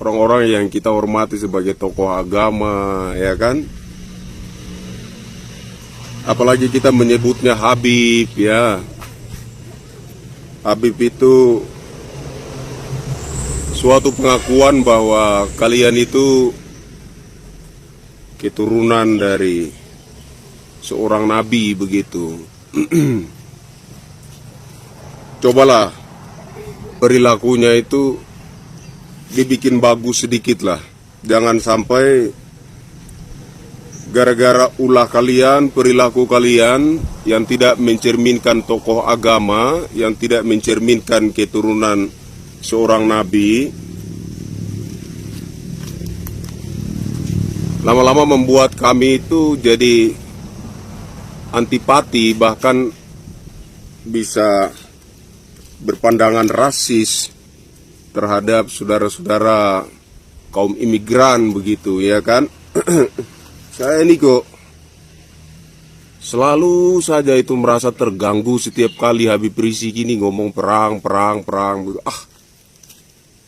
orang-orang yang kita hormati sebagai tokoh agama, ya kan? Apalagi kita menyebutnya Habib, ya. Habib itu suatu pengakuan bahwa kalian itu keturunan dari seorang nabi, begitu. Cobalah perilakunya itu dibikin bagus sedikit lah. Jangan sampai gara-gara ulah kalian, perilaku kalian yang tidak mencerminkan tokoh agama, yang tidak mencerminkan keturunan seorang nabi, lama-lama membuat kami itu jadi antipati, bahkan bisa berpandangan rasis terhadap saudara-saudara kaum imigran, begitu, ya kan? Saya ini kok selalu saja itu merasa terganggu setiap kali Habib Rizik ini ngomong perang.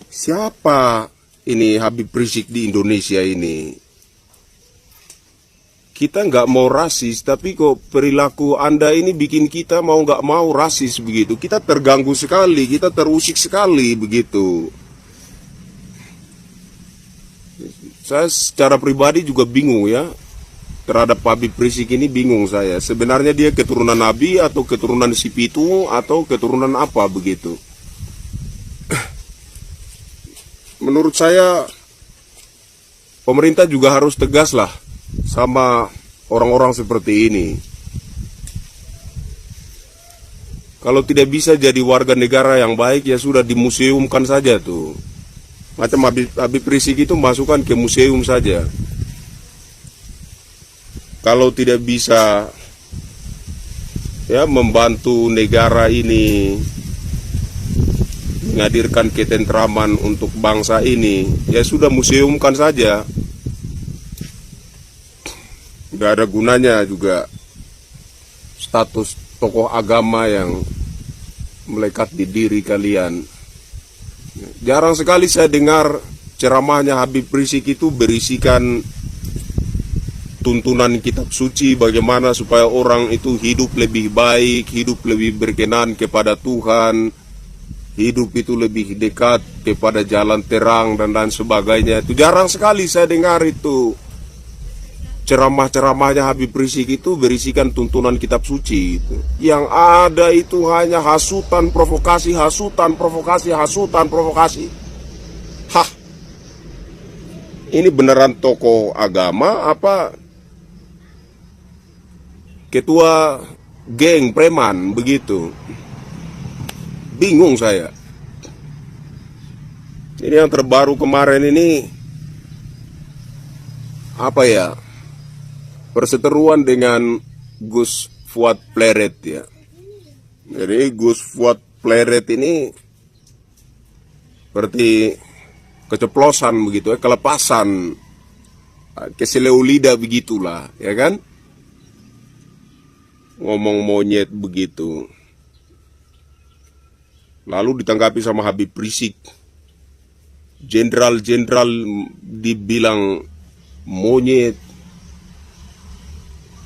Siapa ini Habib Rizik di Indonesia ini? Kita nggak mau rasis, tapi kok perilaku Anda ini bikin kita mau nggak mau rasis, begitu. Kita terganggu sekali, kita terusik sekali, begitu. Saya secara pribadi juga bingung, ya, terhadap Habib Rizik ini. Bingung saya. Sebenarnya dia keturunan Nabi atau keturunan si Pitu atau keturunan apa, begitu. Menurut saya pemerintah juga harus tegas lah sama orang-orang seperti ini. Kalau tidak bisa jadi warga negara yang baik, ya sudah dimuseumkan saja tuh. Macam Habib Rizik itu masukkan ke museum saja. Kalau tidak bisa ya membantu negara ini menghadirkan ketentraman untuk bangsa ini, ya sudah museumkan saja. Gak ada gunanya juga status tokoh agama yang melekat di diri kalian. Jarang sekali saya dengar ceramahnya Habib Rizik itu berisikan tuntunan kitab suci, bagaimana supaya orang itu hidup lebih baik, hidup lebih berkenan kepada Tuhan, hidup itu lebih dekat kepada jalan terang dan lain sebagainya. Itu jarang sekali saya dengar itu. Ceramah-ceramahnya Habib Rizik itu berisikan tuntunan kitab suci itu. Yang ada itu hanya hasutan, provokasi. Hah, ini beneran tokoh agama apa ketua geng preman, begitu? Bingung saya. Ini yang terbaru kemarin ini apa ya? Perseteruan dengan Gus Fuad Pleret, ya. Jadi Gus Fuad Pleret ini seperti keceplosan, begitu, kelepasan, keseleo lidah, begitulah, ya kan? Ngomong monyet begitu. Lalu ditanggapi sama Habib Rizik. Jenderal-jenderal dibilang monyet.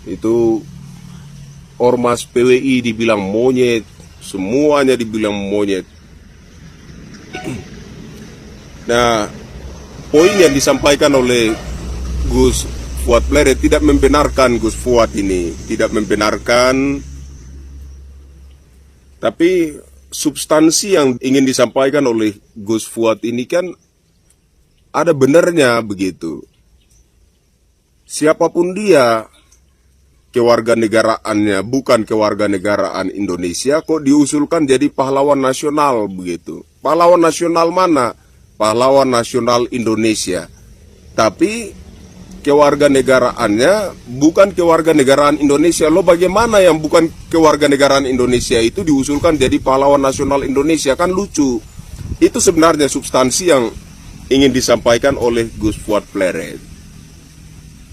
Itu ormas PWI dibilang monyet, semuanya dibilang monyet. Nah, poin yang disampaikan oleh Gus Fuad Pleret tidak membenarkan Gus Fuad ini, tidak membenarkan. Tapi substansi yang ingin disampaikan oleh Gus Fuad ini kan ada benarnya, begitu. Siapapun dia, kewarganegaraannya bukan kewarganegaraan Indonesia, kok diusulkan jadi pahlawan nasional, begitu. Pahlawan nasional mana? Pahlawan nasional Indonesia. Tapi kewarganegaraannya bukan kewarganegaraan Indonesia. Lo bagaimana yang bukan kewarganegaraan Indonesia itu diusulkan jadi pahlawan nasional Indonesia? Kan lucu. Itu sebenarnya substansi yang ingin disampaikan oleh Gus Fuad Pleret.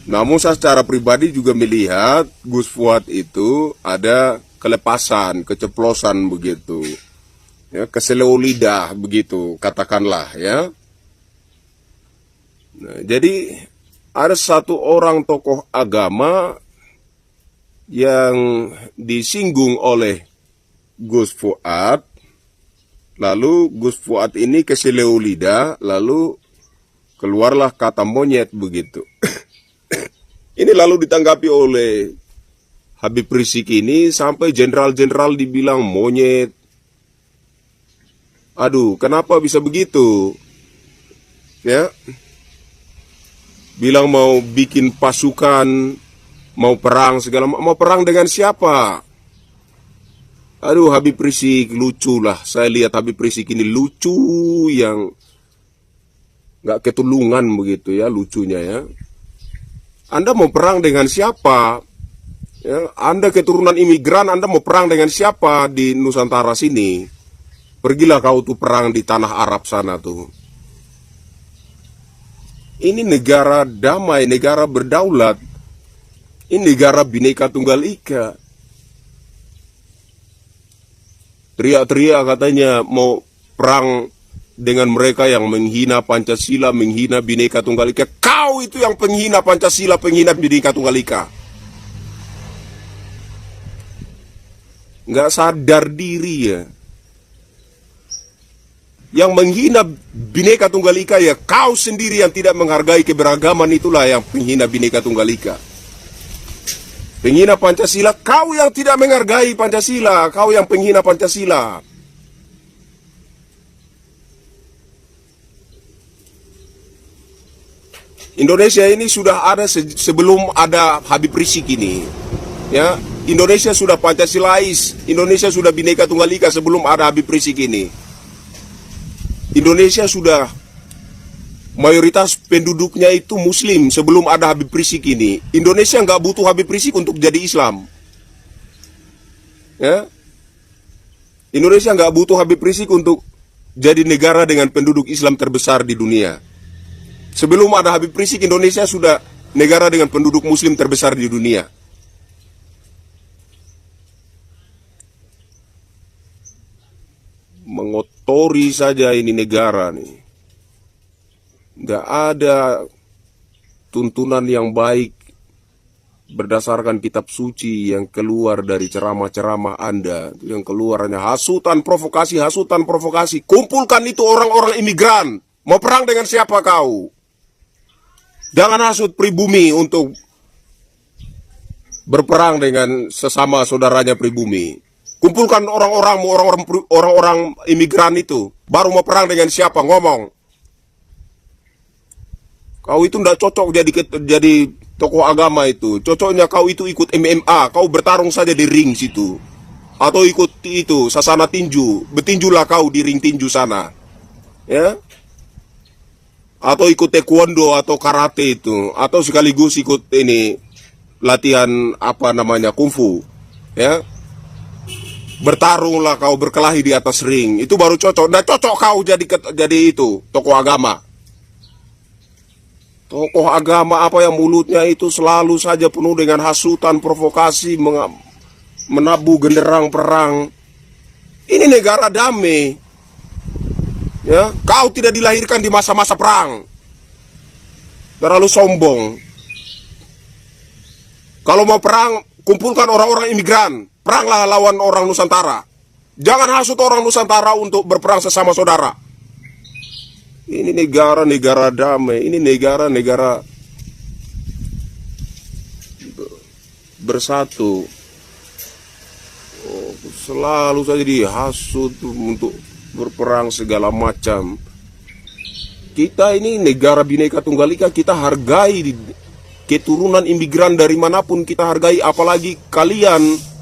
Namun saya secara pribadi juga melihat Gus Fuad itu ada kelepasan, keceplosan, begitu. Ya, keseleo lidah, begitu, katakanlah, ya. Nah, jadi ada satu orang tokoh agama yang disinggung oleh Gus Fuad, lalu Gus Fuad ini keseleo lidah, lalu keluarlah kata monyet begitu. Ini lalu ditanggapi oleh Habib Rizik ini sampai jenderal-jenderal dibilang monyet. Aduh, kenapa bisa begitu? Ya, bilang mau bikin pasukan, mau perang segala, mau perang dengan siapa? Aduh, Habib Rizik lucu lah. Saya lihat Habib Rizik ini lucu yang nggak ketulungan begitu ya, lucunya ya. Anda mau perang dengan siapa? Ya, Anda keturunan imigran, Anda mau perang dengan siapa di Nusantara sini? Pergilah kau tuh perang di tanah Arab sana tuh. Ini negara damai, negara berdaulat. Ini negara Bhinneka Tunggal Ika. Teriak-teriak katanya mau perang dengan mereka yang menghina Pancasila, menghina Bhinneka Tunggal Ika. Kau itu yang penghina Pancasila, penghina Bhinneka Tunggal Ika. Nggak sadar diri ya. Yang menghina Bhinneka Tunggal Ika ya kau sendiri yang tidak menghargai keberagaman, itulah yang penghina Bhinneka Tunggal Ika. Penghina Pancasila, kau yang tidak menghargai Pancasila, kau yang penghina Pancasila. Indonesia ini sudah ada sebelum ada Habib Rizik ini. Ya, Indonesia sudah Pancasilais, Indonesia sudah Bhinneka Tunggal Ika sebelum ada Habib Rizik ini. Indonesia sudah mayoritas penduduknya itu Muslim sebelum ada Habib Rizik ini. Indonesia nggak butuh Habib Rizik untuk jadi Islam. Ya, Indonesia nggak butuh Habib Rizik untuk jadi negara dengan penduduk Islam terbesar di dunia. Sebelum ada Habib Rizik, Indonesia sudah negara dengan penduduk Muslim terbesar di dunia. Mengotori saja ini negara nih. Nggak ada tuntunan yang baik berdasarkan kitab suci yang keluar dari ceramah-ceramah Anda. Yang keluar hanya hasutan provokasi. Kumpulkan itu orang-orang imigran. Mau perang dengan siapa kau? Jangan hasut pribumi untuk berperang dengan sesama saudaranya pribumi. Kumpulkan orang-orang imigran itu. Baru mau perang dengan siapa? Ngomong. Kau itu tidak cocok jadi tokoh agama itu. Cocoknya kau itu ikut MMA. Kau bertarung saja di ring situ. Atau ikut itu, sasana tinju. Bertinjulah kau di ring tinju sana. Ya. Atau ikut taekwondo atau karate itu. Atau sekaligus ikut ini latihan apa namanya kungfu. Ya. Bertarunglah kau, berkelahi di atas ring. Itu baru cocok. Nah, cocok kau jadi itu tokoh agama. Tokoh agama apa yang mulutnya itu selalu saja penuh dengan hasutan, provokasi, menabuh genderang perang. Ini negara damai. Ya, kau tidak dilahirkan di masa-masa perang. Terlalu sombong. Kalau mau perang, kumpulkan orang-orang imigran. Peranglah lawan orang Nusantara. Jangan hasut orang Nusantara untuk berperang sesama saudara. Ini negara-negara damai. Ini negara-negara bersatu. Selalu saja dihasut untuk berperang segala macam. Kita ini negara Bhinneka Tunggal Ika, kita hargai keturunan imigran dari manapun kita hargai, apalagi kalian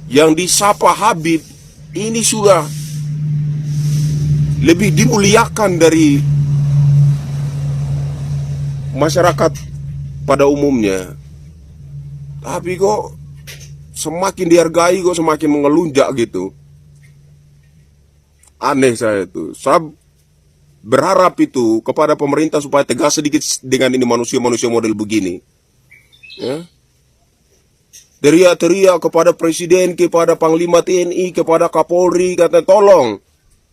yang disapa Habib ini sudah lebih dimuliakan dari masyarakat pada umumnya. Tapi kok semakin dihargai kok semakin mengelunjak gitu. Aneh saya itu. Saya berharap itu kepada pemerintah supaya tegas sedikit dengan ini manusia-manusia model begini. Ya. Teriak-teriak kepada presiden, kepada panglima TNI, kepada Kapolri, kata tolong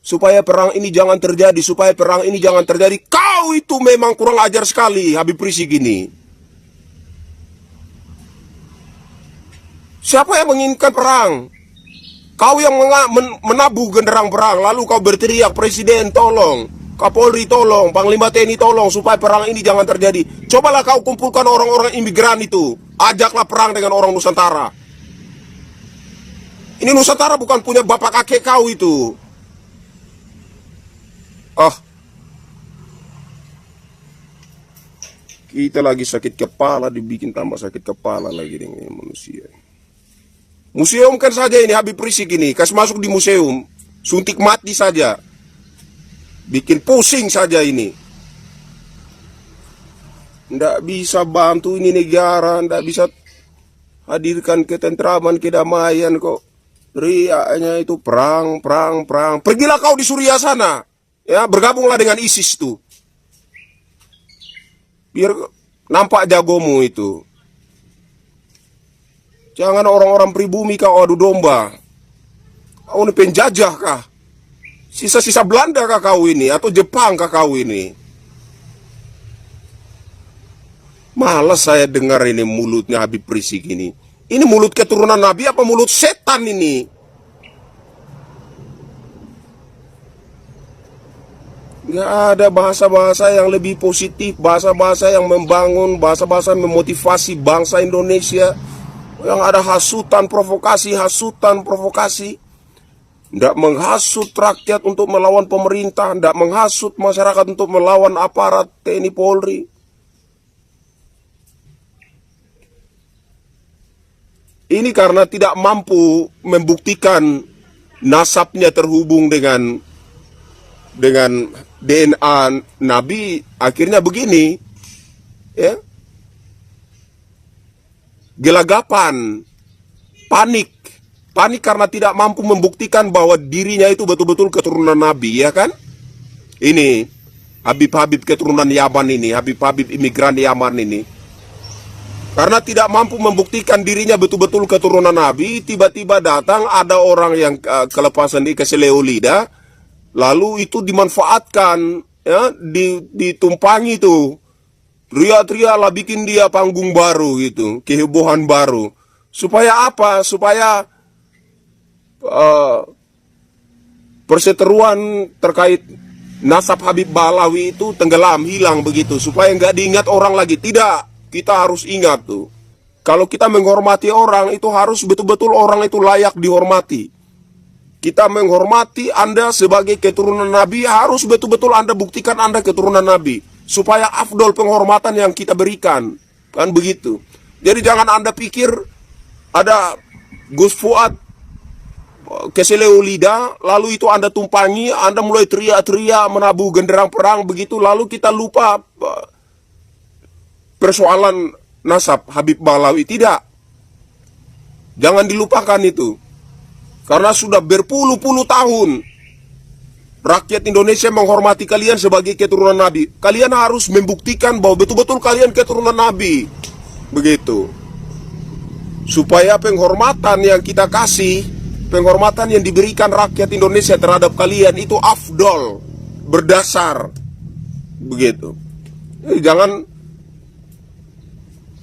supaya perang ini jangan terjadi, supaya perang ini jangan terjadi. Kau itu memang kurang ajar sekali, Habib Rizik ini. Siapa yang menginginkan perang? Kau yang menabuh genderang perang, lalu kau berteriak, Presiden tolong, Kapolri tolong, Panglima TNI tolong, supaya perang ini jangan terjadi. Cobalah kau kumpulkan orang-orang imigran itu, ajaklah perang dengan orang Nusantara. Ini Nusantara bukan punya bapak kakek kau itu. Kita lagi sakit kepala, dibikin tambah sakit kepala lagi dengan manusia. Museum kan saja ini Habib Rizik ini, kasih masuk di museum, suntik mati saja, bikin pusing saja ini. Nggak bisa bantu ini negara, nggak bisa hadirkan ketentraman, kedamaian kok. Riaknya itu perang, perang, perang. Pergilah kau di Suriah sana, ya bergabunglah dengan ISIS tuh. Biar nampak jagomu itu. Jangan orang-orang pribumi kau adu domba. Kau ini penjajah kah? Sisa-sisa Belanda kah kau ini? Atau Jepang kah kau ini? Malas saya dengar ini mulutnya Habib Rizik ini. Ini mulut keturunan Nabi apa mulut setan ini? Nggak ada bahasa-bahasa yang lebih positif, bahasa-bahasa yang membangun, bahasa-bahasa memotivasi bangsa Indonesia. Yang ada hasutan provokasi, hasutan provokasi. Tidak menghasut rakyat untuk melawan pemerintah, tidak menghasut masyarakat untuk melawan aparat TNI Polri. Ini karena tidak mampu membuktikan nasabnya terhubung dengan DNA Nabi, akhirnya begini, ya. Gelagapan, panik karena tidak mampu membuktikan bahwa dirinya itu betul-betul keturunan Nabi, ya kan? Ini Habib-Habib keturunan Yaman ini, Habib-Habib imigran Yaman ini, karena tidak mampu membuktikan dirinya betul-betul keturunan Nabi, tiba-tiba datang ada orang yang kelepasan di keseleo lidah, lalu itu dimanfaatkan, ya, ditumpangi tuh. Teriak-teriak lah, bikin dia panggung baru gitu, kehebohan baru. Supaya apa? Supaya perseteruan terkait nasab Habib Balawi itu tenggelam, hilang begitu. Supaya nggak diingat orang lagi. Tidak, kita harus ingat tuh. Kalau kita menghormati orang, itu harus betul-betul orang itu layak dihormati. Kita menghormati Anda sebagai keturunan Nabi, harus betul-betul Anda buktikan Anda keturunan Nabi. Supaya afdol penghormatan yang kita berikan. Kan begitu. Jadi jangan Anda pikir ada Gus Fuad keseleo lidah, lalu itu Anda tumpangi, Anda mulai teriak-teriak menabuh genderang perang begitu, lalu kita lupa persoalan nasab Habib Balawi. Tidak. Jangan dilupakan itu. Karena sudah berpuluh-puluh tahun rakyat Indonesia menghormati kalian sebagai keturunan Nabi. Kalian harus membuktikan bahwa betul-betul kalian keturunan Nabi. Begitu. Supaya penghormatan yang kita kasih, penghormatan yang diberikan rakyat Indonesia terhadap kalian itu afdol, berdasar. Begitu. Jadi jangan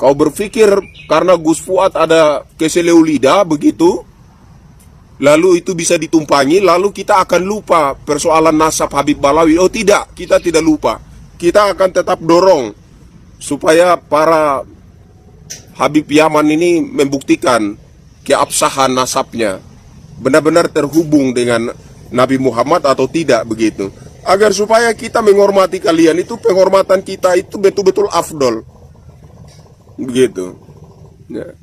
kau berpikir karena Gus Fuad ada keseleo lidah begitu, lalu itu bisa ditumpangi, lalu kita akan lupa persoalan nasab Habib Balawi. Oh tidak, kita tidak lupa. Kita akan tetap dorong supaya para Habib Yaman ini membuktikan keabsahan nasabnya, benar-benar terhubung dengan Nabi Muhammad atau tidak begitu. Agar supaya kita menghormati kalian itu, penghormatan kita itu betul-betul afdol. Begitu. Ya.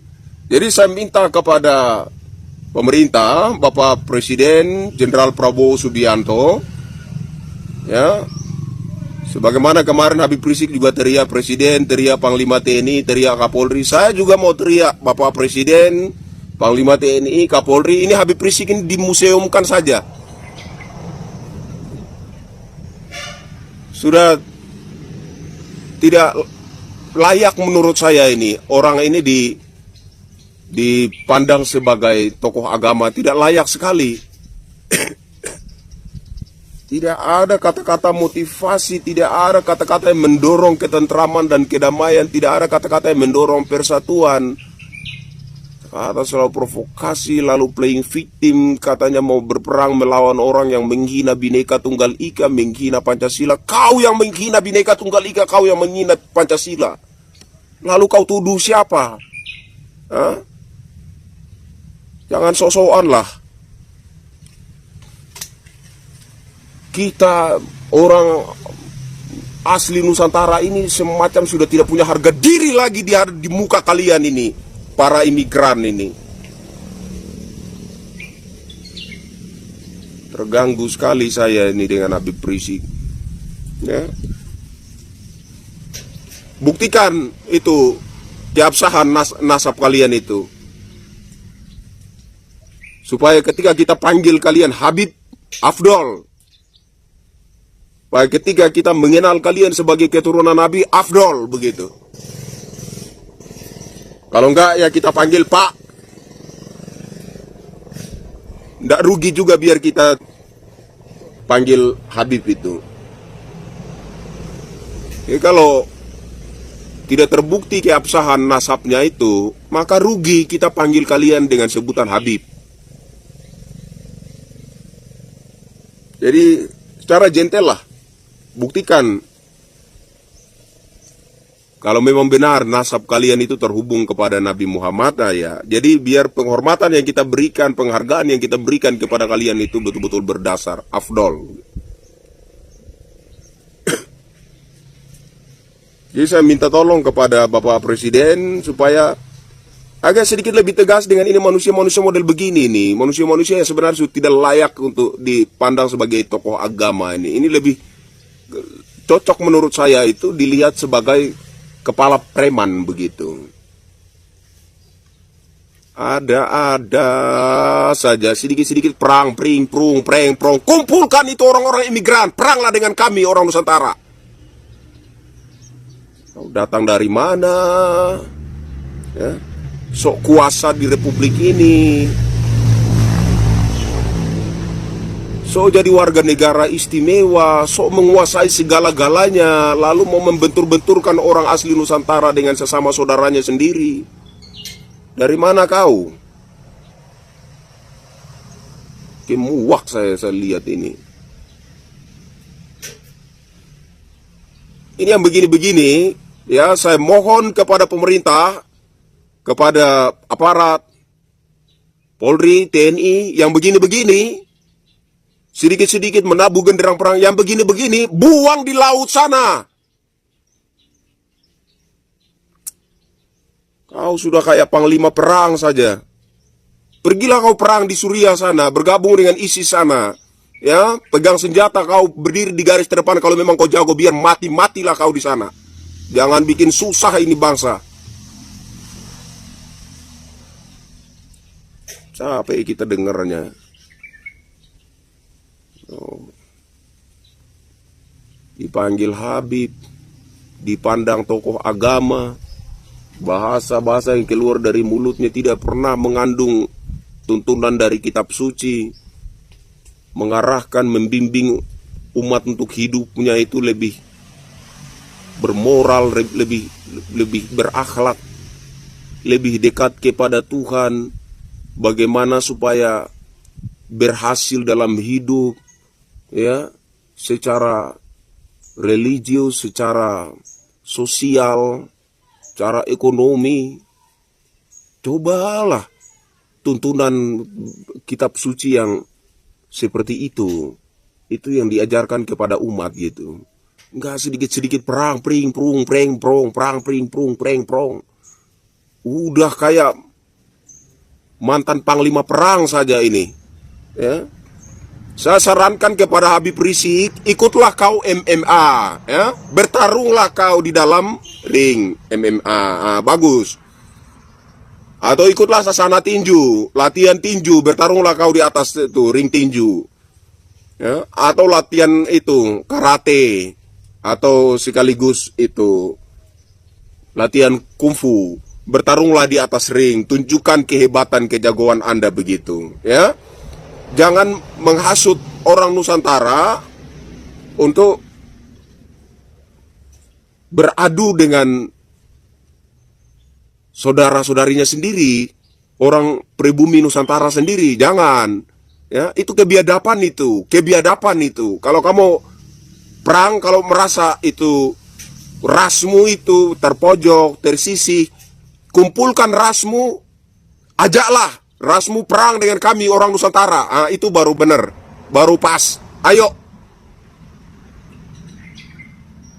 Jadi saya minta kepada pemerintah, Bapak Presiden Jenderal Prabowo Subianto, ya, sebagaimana kemarin Habib Rizik juga teriak Presiden, teriak Panglima TNI, teriak Kapolri, saya juga mau teriak Bapak Presiden, Panglima TNI, Kapolri. Ini Habib Rizik ini dimuseumkan saja. Sudah tidak layak menurut saya ini, orang ini dipandang sebagai tokoh agama, tidak layak sekali. Tidak ada kata-kata motivasi, tidak ada kata-kata yang mendorong ketentraman dan kedamaian, tidak ada kata-kata yang mendorong persatuan. Kata selalu provokasi, lalu playing victim, katanya mau berperang melawan orang yang menghina Bhinneka Tunggal Ika, menghina Pancasila. Kau yang menghina Bhinneka Tunggal Ika, kau yang menghina Pancasila. Lalu kau tuduh siapa? Hah? Jangan sok-sokan lah. Kita orang asli Nusantara ini semacam sudah tidak punya harga diri lagi di muka kalian ini, para imigran ini. Terganggu sekali saya ini dengan Habib Rizik. Ya. Buktikan itu keabsahan nasab kalian itu, supaya ketika kita panggil kalian Habib Afdol, baik ketika kita mengenal kalian sebagai keturunan Nabi Afdol, begitu. Kalau enggak ya kita panggil Pak. Enggak rugi juga biar kita panggil Habib itu. Ya, kalau tidak terbukti keabsahan nasabnya itu, maka rugi kita panggil kalian dengan sebutan Habib. Jadi secara gentle lah, buktikan kalau memang benar nasab kalian itu terhubung kepada Nabi Muhammad, ya. Jadi biar penghormatan yang kita berikan, penghargaan yang kita berikan kepada kalian itu betul-betul berdasar afdol. Jadi saya minta tolong kepada Bapak Presiden supaya agak sedikit lebih tegas dengan ini manusia-manusia model begini nih, manusia-manusia yang sebenarnya sudah tidak layak untuk dipandang sebagai tokoh agama ini. Ini lebih cocok menurut saya itu dilihat sebagai kepala preman begitu. Ada saja sedikit-sedikit perang, pring, prung, preng, prong. Kumpulkan itu orang-orang imigran, peranglah dengan kami orang Nusantara. Kau datang dari mana? Ya, sok kuasa di republik ini. So jadi warga negara istimewa, so menguasai segala-galanya, lalu mau membentur-benturkan orang asli Nusantara dengan sesama saudaranya sendiri. Dari mana kau? Kemuak saya lihat ini. Ini yang begini-begini, ya saya mohon kepada pemerintah, kepada aparat, Polri, TNI, yang begini-begini, sedikit-sedikit menabuh genderang perang yang begini-begini, buang di laut sana. Kau sudah kayak panglima perang saja. Pergilah kau perang di Suriah sana, bergabung dengan ISIS sana. Ya, pegang senjata, kau berdiri di garis terdepan. Kalau memang kau jago, biar mati-matilah kau di sana. Jangan bikin susah ini bangsa. Capek kita dengarnya. Dipanggil Habib, dipandang tokoh agama, bahasa-bahasa yang keluar dari mulutnya tidak pernah mengandung tuntunan dari kitab suci, mengarahkan, membimbing umat untuk hidupnya itu lebih bermoral, lebih berakhlak, lebih dekat kepada Tuhan, bagaimana supaya berhasil dalam hidup, ya, secara religius, secara sosial, secara ekonomi. Cobalah tuntunan kitab suci yang seperti itu yang diajarkan kepada umat gitu. Enggak sedikit-sedikit perang, pring, prung, preng, prong, perang, pring, prung, preng, prong. Udah kayak mantan panglima perang saja ini. Ya. Saya sarankan kepada Habib Rizik, ikutlah kau MMA, ya. Bertarunglah kau di dalam ring MMA. Bagus. Atau ikutlah sasana tinju, latihan tinju, bertarunglah kau di atas itu ring tinju. Ya. Atau latihan itu karate, atau sekaligus itu latihan kungfu. Bertarunglah di atas ring, tunjukkan kehebatan, kejagoan Anda begitu, ya. Jangan menghasut orang Nusantara untuk beradu dengan saudara-saudarinya sendiri, orang pribumi Nusantara sendiri. Jangan, ya, itu kebiadaban itu. Kalau kamu perang, kalau merasa itu rasmu itu terpojok, tersisih, kumpulkan rasmu, ajaklah rasmu perang dengan kami orang Nusantara. Itu baru benar, baru pas. Ayo,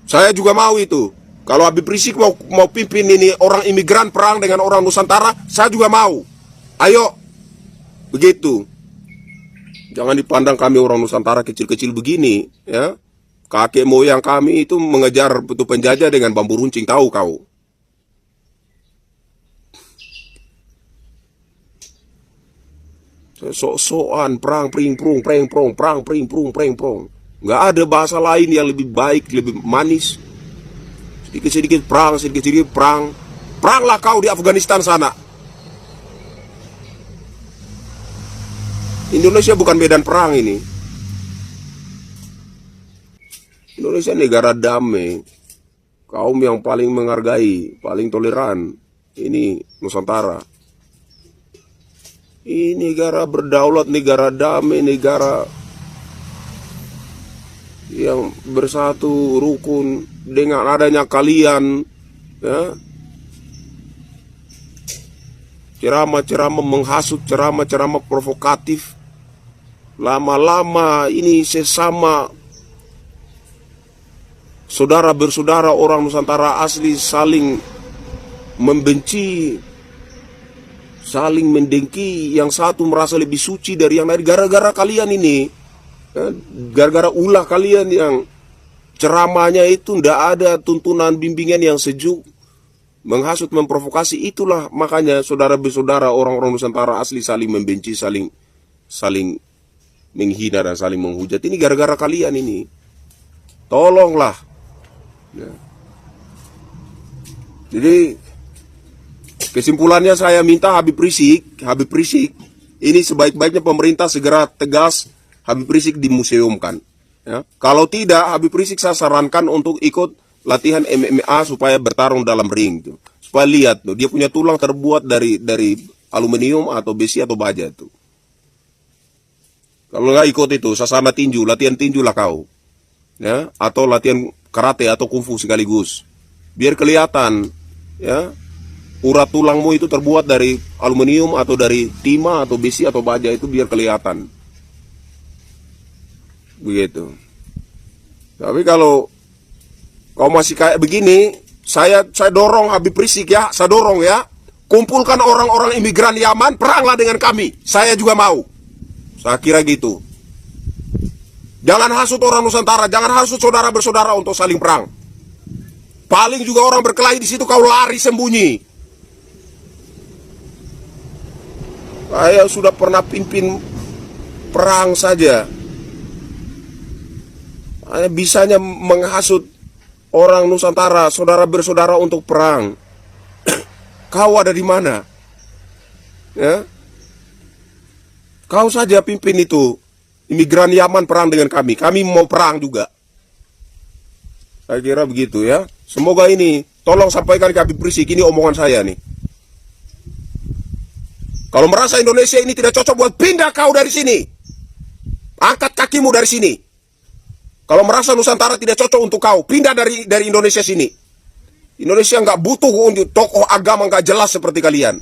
saya juga mau itu. Kalau Habib Rizik mau pimpin ini orang imigran perang dengan orang Nusantara, saya juga mau. Ayo, begitu. Jangan dipandang kami orang Nusantara kecil-kecil begini, ya. Kakek moyang kami itu mengejar betul penjajah dengan bambu runcing, tahu kau? Sok-sokan perang pring prung perang pring prung. Nggak ada bahasa lain yang lebih baik, lebih manis. Sedikit-sedikit perang. Peranglah kau di Afghanistan sana. Indonesia bukan medan perang ini. Indonesia negara damai. Kaum yang paling menghargai, paling toleran. Ini Nusantara. Ini negara berdaulat, negara damai, negara yang bersatu, rukun. Dengan adanya kalian, ya, ceramah-ceramah menghasut, ceramah-ceramah provokatif, lama-lama ini sesama saudara bersaudara orang Nusantara asli saling membenci, saling mendengki. Yang satu merasa lebih suci dari yang lain gara-gara kalian ini, ya, gara-gara ulah kalian yang ceramahnya itu ndak ada tuntunan bimbingan yang sejuk, menghasut, memprovokasi. Itulah makanya saudara bersaudara orang-orang Nusantara asli saling membenci, saling menghina dan saling menghujat. Ini gara-gara kalian ini. Tolonglah, ya. Jadi kesimpulannya saya minta Habib Rizik ini sebaik-baiknya pemerintah segera tegas Habib Rizik dimuseumkan. Ya. Kalau tidak, Habib Rizik saya sarankan untuk ikut latihan MMA supaya bertarung dalam ring tuh. Supaya lihat tuh, dia punya tulang terbuat dari aluminium atau besi atau baja tuh. Kalau nggak ikut itu, sasana tinju, latihan tinju lah kau. Ya, atau latihan karate atau kungfu sekaligus. Biar kelihatan, ya, urat tulangmu itu terbuat dari aluminium atau dari timah atau besi atau baja, itu biar kelihatan. Begitu. Tapi kalau kau masih kayak begini, saya dorong Habib Rizik, ya, saya dorong, ya. Kumpulkan orang-orang imigran Yaman, peranglah dengan kami. Saya juga mau. Saya kira gitu. Jangan hasut orang Nusantara, jangan hasut saudara bersaudara untuk saling perang. Paling juga orang berkelahi di situ kau lari sembunyi. Saya sudah pernah pimpin perang saja. Bisanya menghasut orang Nusantara, saudara bersaudara untuk perang. Kau ada di mana? Ya? Kau saja pimpin itu. Imigran Yaman perang dengan kami. Kami mau perang juga. Saya kira begitu, ya. Semoga ini, tolong sampaikan ke Habib Rizik, ini omongan saya nih. Kalau merasa Indonesia ini tidak cocok, buat pindah kau dari sini. Angkat kakimu dari sini. Kalau merasa Nusantara tidak cocok untuk kau, pindah dari Indonesia sini. Indonesia nggak butuh untuk tokoh agama nggak jelas seperti kalian.